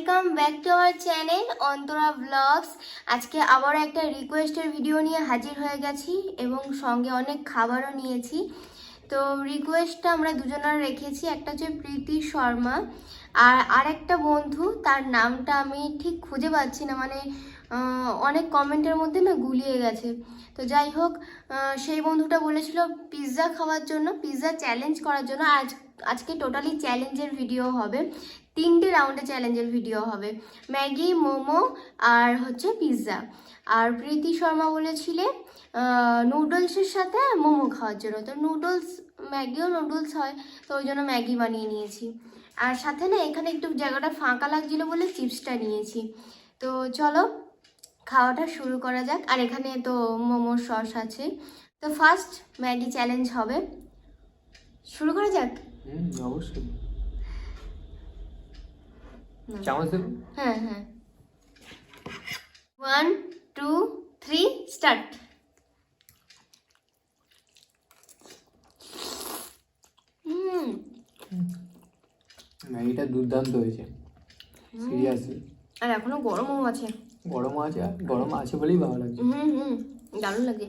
Welcome back to our channel Antara vlogs. আজকে আবার একটা রিকোয়েস্টের ভিডিও নিয়ে হাজির হয়ে গেছি এবং সঙ্গে অনেক খাবারও নিয়েছি। তো রিকোয়েস্টটা আমরা দুজনার রেখেছি, একটা হচ্ছে প্রীতি শর্মা আর আরেকটা বন্ধু, তার নামটা আমি ঠিক খুঁজে পাচ্ছি না, মানে অনেক কমেন্টের মধ্যে না গুলিয়ে গেছে। তো যাই হোক, সেই বন্ধুটা বলেছিল পিৎজা খাওয়ার জন্য, পিৎজা চ্যালেঞ্জ করার জন্য। আজকে টোটালি চ্যালেঞ্জের ভিডিও হবে, 3টে রাউন্ডে চ্যালেঞ্জের ভিডিও হবে, ম্যাগি, মোমো আর হচ্ছে পিৎজা। আর প্রীতি শর্মা বলেছিলে নুডলসের সাথে মোমো খাওয়ার জন্য। তো নুডলস, ম্যাগিও নুডলস হয়, তো ওই জন্য ম্যাগি বানিয়ে নিয়েছি। আর সাথে না এখানে একটু জায়গাটা ফাঁকা লাগছিল বলে চিপসটা নিয়েছি। তো চলো খাওয়াটা শুরু করা যাক। আর এখানে তো মোমোর সস আছে। তো ফার্স্ট ম্যাগি চ্যালেঞ্জ হবে, শুরু করা যাক। অবশ্যই। চামচ দেব? হ্যাঁ হ্যাঁ, 1 2 3 স্টার্ট। ম্যাগিটা দুর্দান্ত হয়েছে, সিরিয়াসলি। আর এখনো গরমও আছে। গরম আছে, আর গরম আছে বলেই ভালো লাগছে। দারুণ লাগে।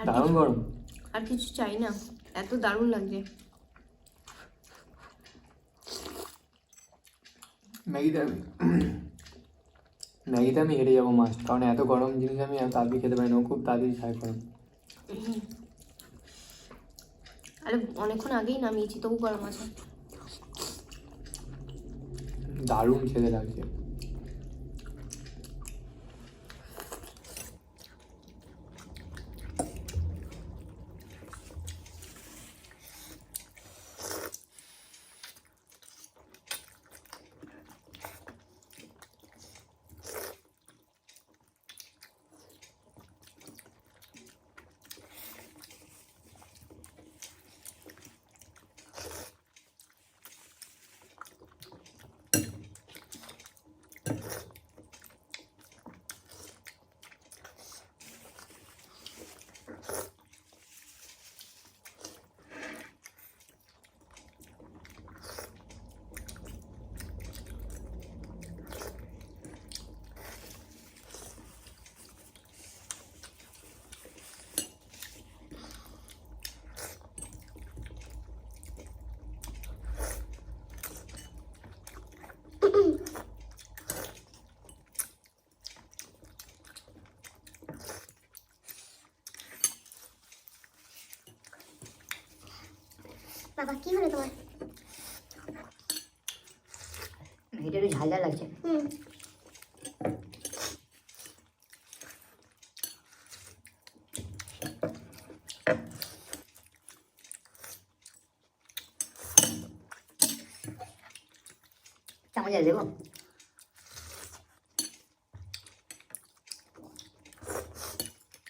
দারুণ গরম, আর কিছু চাই না, এত দারুণ লাগছে। ম্যাগিতে আমি হেরে যাবো মাস্ট, কারণ এত গরম জিনিস আমি তাড়াতাড়ি খেতে পারি না, খুব তাড়াতাড়ি খাই গরম। আরে অনেকক্ষণ আগেই নামিয়েছি, তবু গরম আছে। দারুণ খেতে লাগছে। বাবা কি হলো তোমার? এটা একটু ঝাল ঝাল লাগছে। চামচ দেবো?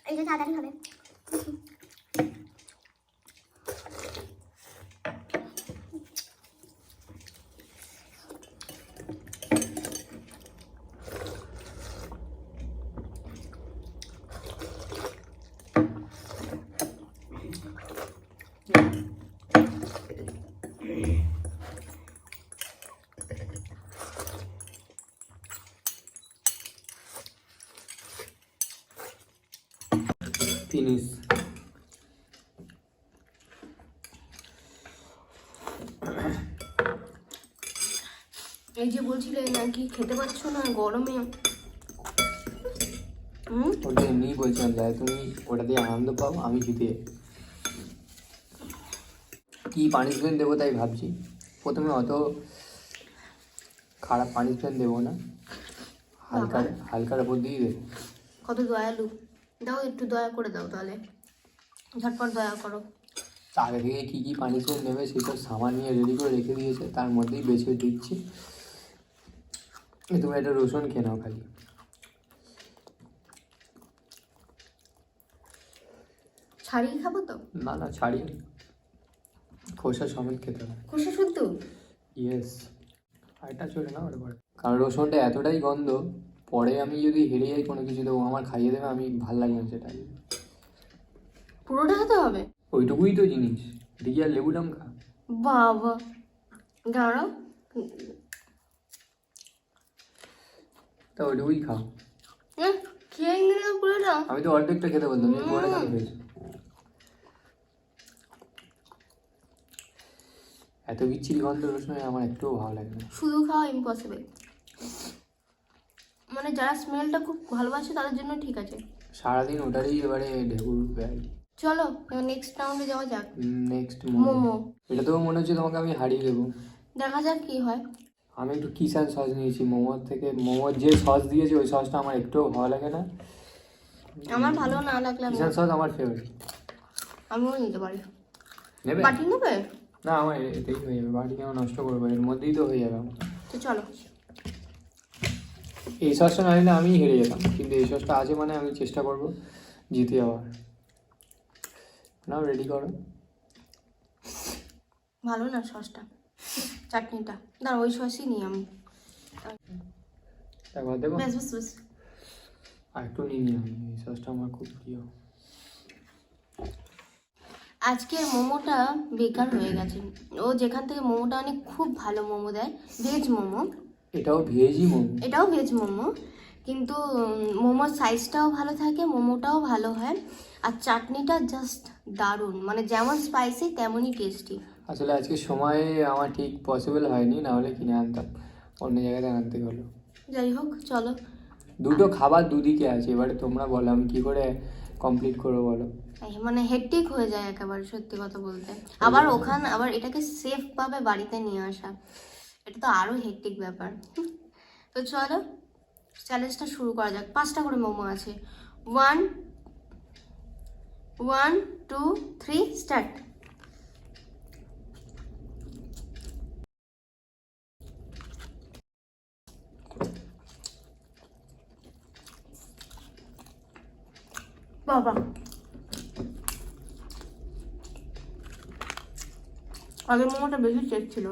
এটা তাড়াতাড়ি হবে। ফিনিশ। এই যে বলছিলে নাকি খেতে পারছো না গরমে। ওটা এমনিই বলছিলাম, যাই তুমি ওটা দিয়ে আনন্দ পাও, আমি জিতে কি পানিশমেন্ট দেবো তাই ভাবছি। প্রথমে অত খারাপ পানিশমেন্ট দেবো না, হালকার উপর দিয়ে দেবো। কত দয়ালু, দাও একটু দয়া করে দাও, তাহলে ঝটপট দয়া করো। আগে থেকে কী কী পানিশমেন্ট নেবে সেসব সামান নিয়ে রেডি করে রেখে দিয়েছে, তার মধ্যেই বেছে দিচ্ছি। তুমি একটা রসুন খেয়ে নাও খালি। ছাড়িয়ে খাবো তো? না না, ছাড়িয়ে, খোসা সমেত খেতে হবে। খোসা শুদ্ধ? ইয়েস। আর এটা চলে না, ওটা কারণ রসুনটা এতটাই গন্ধ, পরে আমি যদি হেরে যাই কোনো কিছু দেবো আমার খাইয়ে দেবে, আমি ভাল লাগবে না সেটা। পুরোটা খেতে হবে? ওইটুকুই তো জিনিস। এদিকে আর লেবু লঙ্কা। বাবা দাঁড়াও, তা ওইটুকুই খাও। খেয়ে নিলে পুরোটা। আমি তো অর্ধেকটা খেতে বলতাম, তুমি পরে কেন খেয়েছো? এত বিচ্ছিরি গন্ধ রসুনের আমার একটুও ভালো লাগে না। শুধু খাওয়া ইম্পসিবল, মানে যারা স্মেলটা খুব ভালোবাসে তাদের জন্য ঠিক আছে। সারাদিন ওটারই এবারে ঢেকুর ব্যাগ। চলো নেক্সট রাউন্ডে যাওয়া যাক। নেক্সট মোমো। এটা তো মনে হচ্ছে তোমাকে আমি হারিয়ে দেবো। দেখা যাক কি হয়। আমি একটু কিষান সস নিয়েছি মোমোর থেকে। মোমোর যে সস দিয়েছে ওই সসটা আমার একটুও ভালো লাগে না। আমার ভালো না লাগলে কিষান সস আমার ফেভারিট। আমিও নিতে পারি। নেবে? বাটি নেবে? না, আমার এতেই হয়ে যাবে। বাটি কেন নষ্ট করবো, এর মধ্যেই তো হয়ে যাবে আমার। তো চলো। এই সসটা না হলে আমি হেরে যেতাম, কিন্তু এই সসটা আছে মানে আমি চেষ্টা করবো জিতে যাওয়ার। নাও রেডি করো। ভালো না সসটা, চাটনিটা। দাঁড়া ওই সসই নিই আমি। একবার দেবো? বেশ বেশ বেশ। আর একটু নিয়ে নিই আমি, এই সসটা আমার খুব প্রিয়। আজকের মোমোটা বেকার হয়ে গেছে। ও যেখান থেকে মোমোটা অনেক খুব ভালো মোমো দেয়, ভেজ মোমো, এটাও ভেজই মোমো। এটাও ভেজ মোমো, কিন্তু মোমোর সাইজটাও ভালো থাকে, মোমোটাও ভালো হয়, আর চাটনিটা জাস্ট দারুণ, মানে যেমন স্পাইসি তেমনই টেস্টি। আসলে আজকে সময় আমার ঠিক পসিবল হয়নি, না হলে কিনে আনতাম, অন্য জায়গায় আনতে হলো। যাই হোক চলো। দুটো খাবার দুদিকে আছে, এবারে তোমরা বলো আমি কি করে কমপ্লিট করবো বলো। মানে হেডটিক হয়ে যায় একেবারে, সত্যি কথা বলতে। আবার আবার এটাকে সেফ ভাবে বাড়িতে নিয়ে আসা, এটা তো আরো হেডটিক ব্যাপার। তো চলো চ্যালেঞ্জটা শুরু করা যাক। 5টা করে মোমো আছে। 1 2 3 স্টার্ট। বাবা, আগের মোমোটা বেশি টেস্ট ছিল।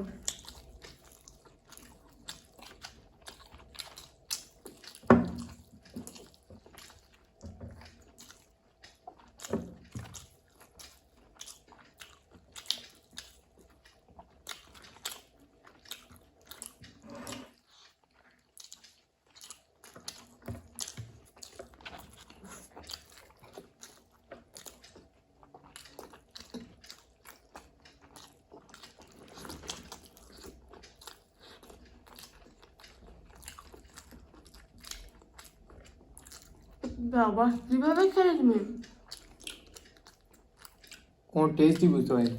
বাবা কিভাবে খেলে তুমি? কোনো টেস্টই বুঝতে পারি,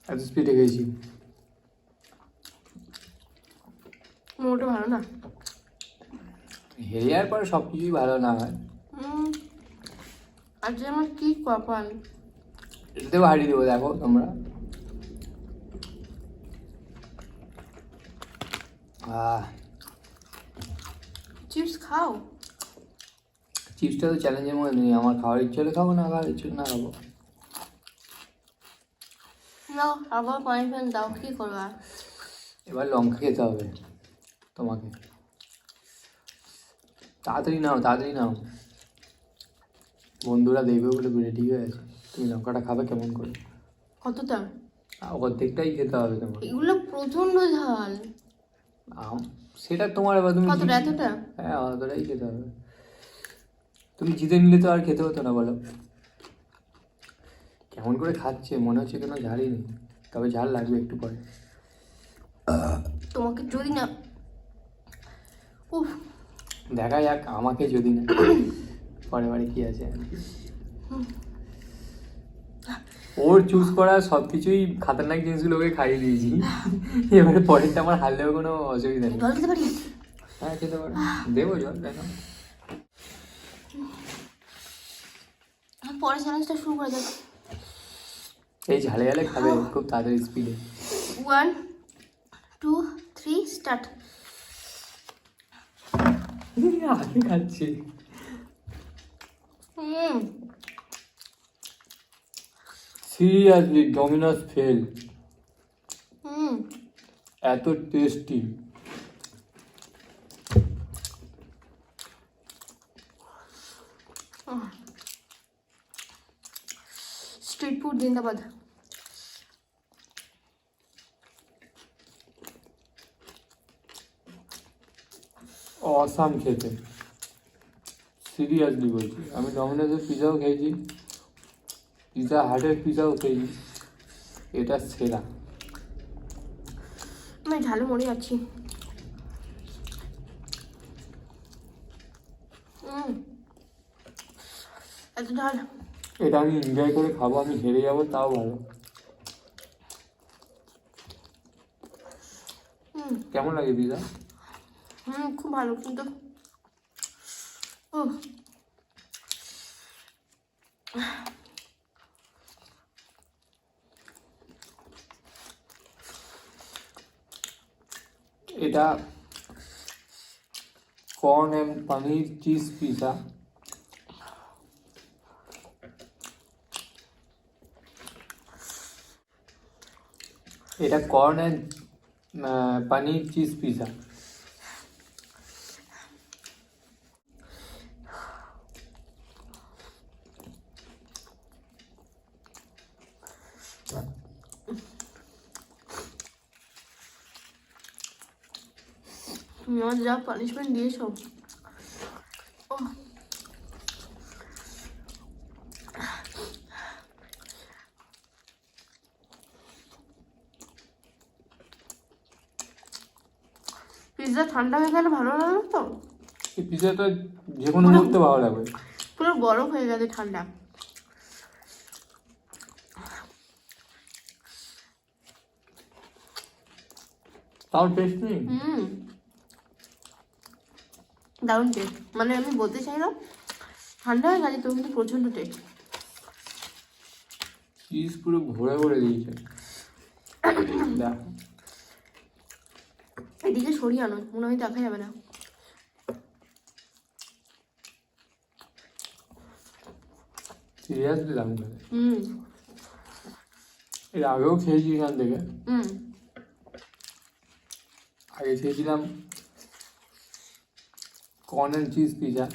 এত স্পিডে খেয়েছি। মোমোটা ভালো না। হেরে যাওয়ার পরে সব কিছুই ভালো না হয়। আজকে আমার কি কপাল। এটাতেও হারিয়ে দেবো, দেখো তোমরা। চিপস খাও। চিপসটা তো চ্যালেঞ্জের মধ্যে নেই, আমার খাওয়ার ইচ্ছে হলে খাবো, না খাওয়ার ইচ্ছে হলে না খাবো। নাও আবার পানিশমেন্ট দাও, কি করবা? এবার লঙ্কা খেতে হবে তোমাকে। তাড়াতাড়ি নাও, তাড়াতাড়ি নাও, বন্ধুরা দেখবে বলে রেডি হয়ে আছে। তুমি লঙ্কাটা খাবে কেমন করে? কতটা? অর্ধেকটাই খেতে হবে তোমার। এগুলো প্রচন্ড ঝাল। সেটা তোমার, এবার তুমি কতটা? এতটা? হ্যাঁ, অতটাই খেতে হবে। তুমি জিতে নিলে তো আর খেতে হতো না, বলো। কেমন করে খাচ্ছে, মনে হচ্ছে কোনো ঝালই নেই, তবে ঝাল লাগবে একটু পরে। তোমাকে যদি না, উফ, দেখা যাক আমাকে যদি না, পরে বারে কি আছে। ওর চুজ করা সব কিছুই খাতারনাক জিনিসগুলোকে খাইয়ে দিয়েছি, এবারে পরেরটা আমার হারলেও কোনো অসুবিধা নেই। জল খেতে পারি? হ্যাঁ খেতে পারো, দেবো জল, দেখো। পরে চ্যালেঞ্জটা শুরু করা যাক। এই ঝালে ঝালে খাবে খুব তাড়াতাড়ি স্পিডে। 1 2 3 স্টার্ট। আগে খাচ্ছি। সিরিয়াসলি ডমিনোস ফেল, এত টেস্টি। স্ট্রিট ফুড জিন্দাবাদ। অসাম খেতে, সিরিয়াসলি বলছি। আমি ডমিনোজের পিজাও খেয়েছি, পিজা হাটের পিজাও খেয়েছি, এটা সেরা। আমি ঝালে মরে যাচ্ছি। এত ঝাল। এটা আমি এনজয় করে খাবো, আমি হেরে যাবো তাও ভালো। কেমন লাগে পিজা? খুব ভালো, কিন্তু এটা corn and paneer cheese pizza. এটা corn and paneer cheese pizza. তুমি আমার যা পানিশমেন্ট দিয়েছো। পিৎজা ঠান্ডা হয়ে গেলে ভালো লাগে তো? এই পিজাটা যে কোনো মুহূর্তে ভালো লাগবে। পুরো বরফ হয়ে গেছে ঠান্ডা। তাও টেস্ট নেই। দারুণ টেস্ট, মানে আমি বলতে চাইলাম ঠান্ডা হয়ে গেছে তো, কিন্তু প্রচন্ড টেস্ট। চিজ পুরো ভরে ভরে দিয়েছে। দেখো এদিকে সরিয়ে আনো, মনে হয় দেখা যাবে না। সিরিয়াসলি দাম করে। এর আগেও খেয়েছি এখান থেকে। আগে খেয়েছিলাম কর্ন এন্ড চিজ পিজা,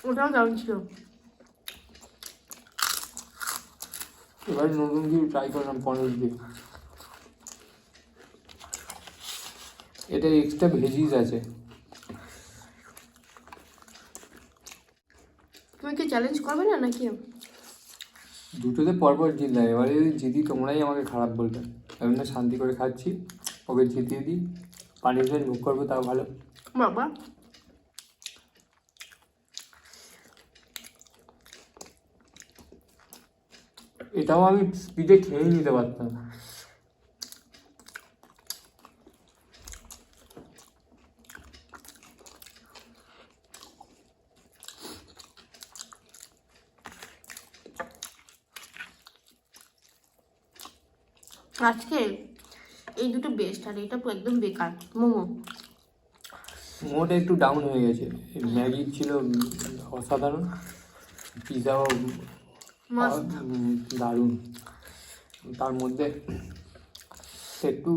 ওটাও দারুণ ছিল। এবার নতুন কিছু ট্রাই করলাম পনির দিয়ে। এটা এক্সট্রা ভেজিস আছে। তুমি কি চ্যালেঞ্জ করবে না নাকি? দুটোতে পরপর জিতলাম, এবারে যদি জিতি তোমরাই আমাকে খারাপ বলবে। আমি না শান্তি করে খাচ্ছি, ওকে জিতিয়ে দিই, পানিশমেন্ট ভোগ করবো তাও ভালো। বাবা এটাও আমি স্পিডে খেয়ে নিতে পারতাম। আজকে এই দুটো বেস্ট, আর এটা একদম বেকার। মোমো মোটা একটু ডাউন হয়ে গেছে। ম্যাগি ছিল অসাধারণ, পিজাও দারুণ, তার মধ্যে একটু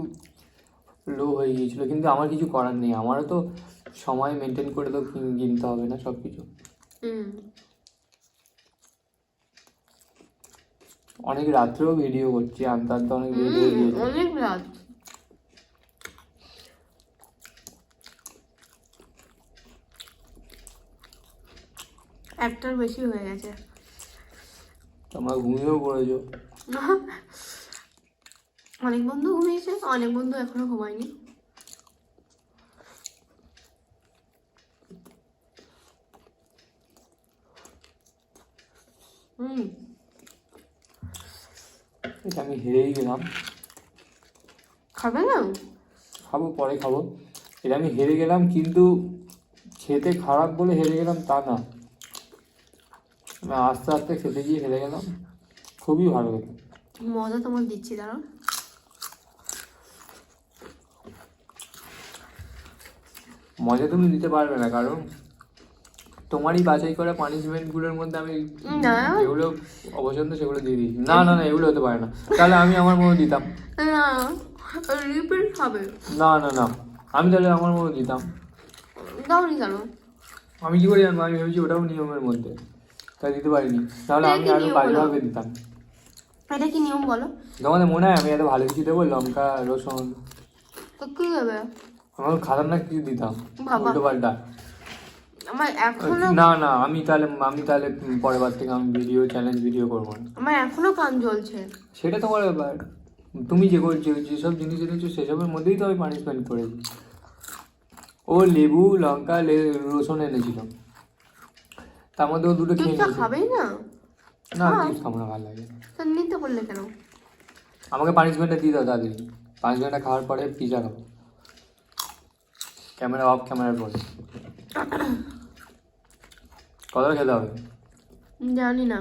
লো হয়ে গিয়েছিলো, কিন্তু আমার কিছু করার নেই। আমারও তো সময় মেনটেন করে তো কিনতে হবে না সব কিছু। অনেক রাত্রেও ভিডিও করছি, আনতে আনতে অনেক অনেক রাত। একটার বেশি হয়ে গেছে। তোমরা ঘুমিয়েও পড়েছো। অনেক বন্ধু ঘুমিয়েছে, অনেক বন্ধু এখনো ঘুমায়নি। এটা আমি হেরেই গেলাম। খাবে না? খাবো, পরে খাবো। এটা আমি হেরে গেলাম, কিন্তু খেতে খারাপ বলে হেরে গেলাম তা না। আমি আস্তে আস্তে খেতে গিয়ে হেরে গেলাম। খুবই ভালো খেতে। মজা তোমার দিচ্ছি, দাঁড়াও। মজা তুমি দিতে পারবে না, কারণ তোমারই বাছাই করা পানিশমেন্টগুলোর মধ্যে আমি যেগুলো অপছন্দ সেগুলো দিয়ে দিয়েছি। না না না, এগুলো হতে পারে না। তাহলে আমি আমার মতো দিতাম। না, রিপিট হবে। না না না, আমি তাহলে আমার মতো দিতাম। দাওনি কেন? আমি কি করে জানবো? আমি ভেবেছি ওটাও নিয়মের মধ্যে, তাই দিতে পারিনি। তাহলে আমি আরো বাজেভাবে দিতাম। এটা কি নিয়ম বলো? তোমাদের মনে হয় আমি এত ভালো কিছু দেবো? লঙ্কা, রসুন, তো কি হবে? আমার খাতারনাক কিছু দিতাম বাবা। উল্টো পাল্টা। আমার এখনো না না, আমি তাহলে পরের বার থেকে আমি চ্যালেঞ্জ ভিডিও করবো না। আমার এখনো কান জ্বলছে। সেটা তোমার ব্যাপার। তুমি যেসব জিনিস এনেছো সেসবের মধ্যেই তো আমি পানিশমেন্ট করেছি। ও লেবু, লঙ্কা, রসুন এনেছিল, তার মধ্যে ও দুটো খেয়ে চিপসটা নিয়েছে। খাবেই না? না, চিপস খাবো না, ভালো লাগে না। তো নিতে বললে কেন? আমাকে পানিশমেন্টটা দিয়ে দাও তাড়াতাড়ি। পানিশমেন্টটা খাওয়ার পরে পিজা খাবো, ক্যামেরা অফ, ক্যামেরার পরে। কতটা খেতে হবে? জানি না।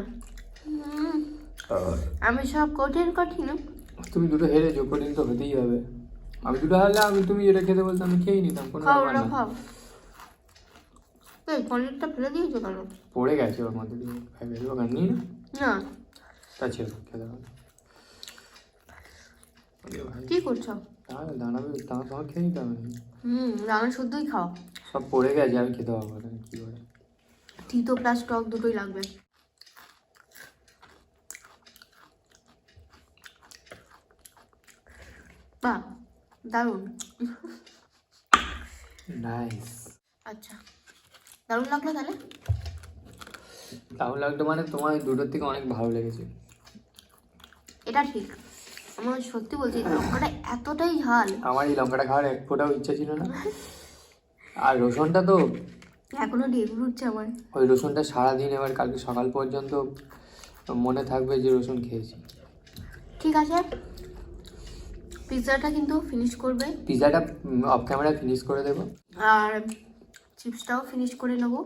আমি সব কঠিন কঠিন। তুমি দুটো হেরেছো, কঠিন তো হতেই হবে। আমি দুটো হারলে তুমি যেটা খেতে বলতে আমি খেয়েই নিতাম, কোনো খাও ব্যাপার না না। খাও। এই পনিরটা ফেলে দিয়েছো কেন? পড়ে গেছে ওর মধ্যে দিয়ে, খাই ফেলবো কেন? নিই না, না। তা ছিল খেতে হবে। ভাই কি করছো? তাহলে দাঁড়াবে, তোমার খেয়ে নিতে হবে। রান্না শুদ্ধই খাও। সব পড়ে গেছে, আমি খেতে পারবো না, কি করে? তিতো প্লাস টক দুটোই লাগবে। বাহ, দারুণ। নাইস। আচ্ছা, দারুণ লাগলো তাহলে। তাহলে লাগতো মানে তোমার দুটোর থেকে অনেক ভালো লেগেছে। এটা ঠিক। আমার সত্যি বলছি লঙ্কাটা এতটাই ঝাল। আমার এই লঙ্কাটা খাওয়ার এক ফোঁটাও ইচ্ছা ছিল না। আর রসুনটা তো, এখনো ঢেকুর উঠছে আমার। ওই রসুনটা সারাদিন, এবার কালকে সকাল পর্যন্ত মনে থাকবে যে রসুন খেয়েছি। ঠিক আছে, পিৎজাটা কিন্তু ফিনিশ করবে। পিৎজাটা অফ ক্যামেরায় ফিনিশ করে দেবো। আর চিপসটাও ফিনিশ করে নেবো।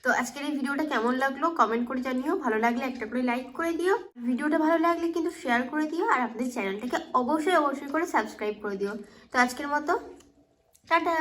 তো আজকের এই ভিডিওটা কেমন লাগলো কমেন্ট করে জানিও। ভালো লাগলে একটা করে লাইক করে দিও। ভিডিওটা ভালো লাগলে কিন্তু শেয়ার করে দিও। আর আপনাদের চ্যানেলটাকে অবশ্যই করে সাবস্ক্রাইব করে দিও। তো আজকের মতো টাটা।